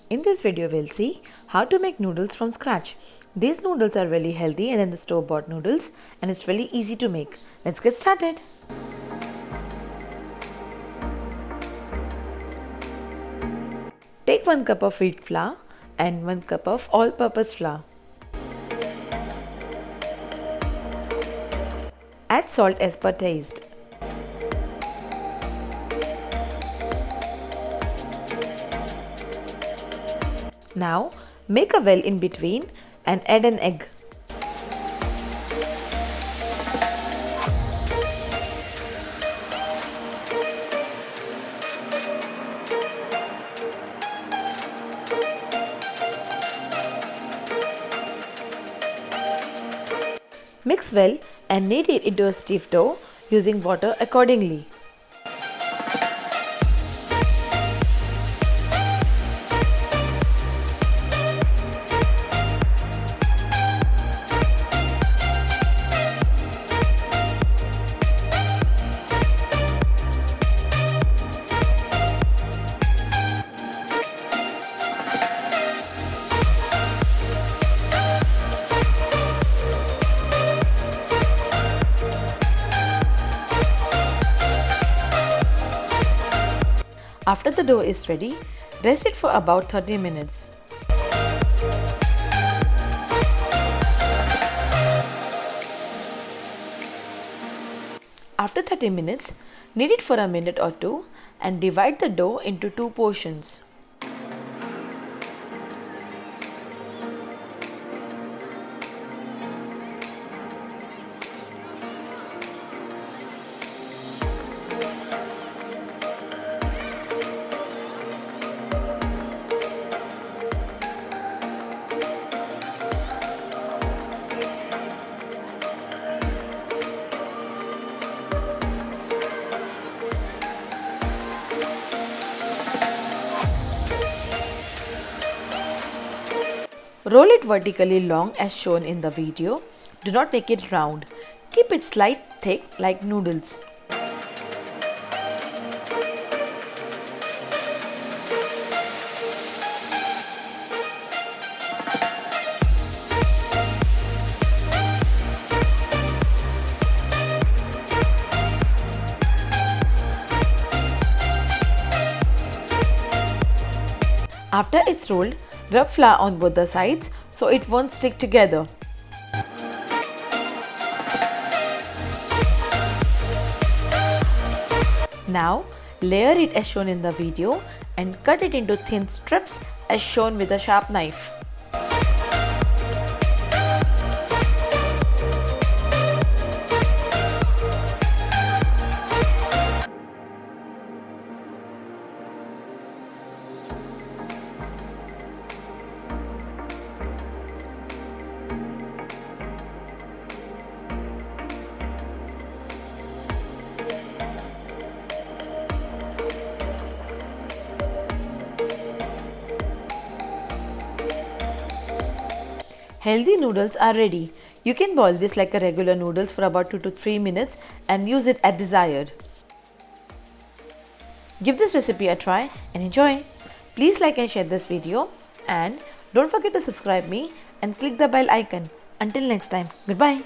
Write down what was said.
In this video, we'll see how to make noodles from scratch. These noodles are really healthy and than the store-bought noodles, and it's really easy to make. Let's get started. Take 1 cup of wheat flour and 1 cup of all-purpose flour. Add salt as per taste. Now, make a well in between and add an egg. Mix well and knead it into a stiff dough using water accordingly. After the dough is ready, rest it for about 30 minutes. After 30 minutes, knead it for a minute or two and divide the dough into 2 portions. Roll it vertically long as shown in the video. Do not make it round. Keep it slight thick like noodles. After it's rolled, rub flour on both the sides so it won't stick together. Now, layer it as shown in the video and cut it into thin strips as shown with a sharp knife. Healthy noodles are ready. You can boil this like a regular noodles for about 2 to 3 minutes and use it as desired. Give this recipe a try and enjoy. Please like and share this video, and don't forget to subscribe me and click the bell icon. Until next time, goodbye.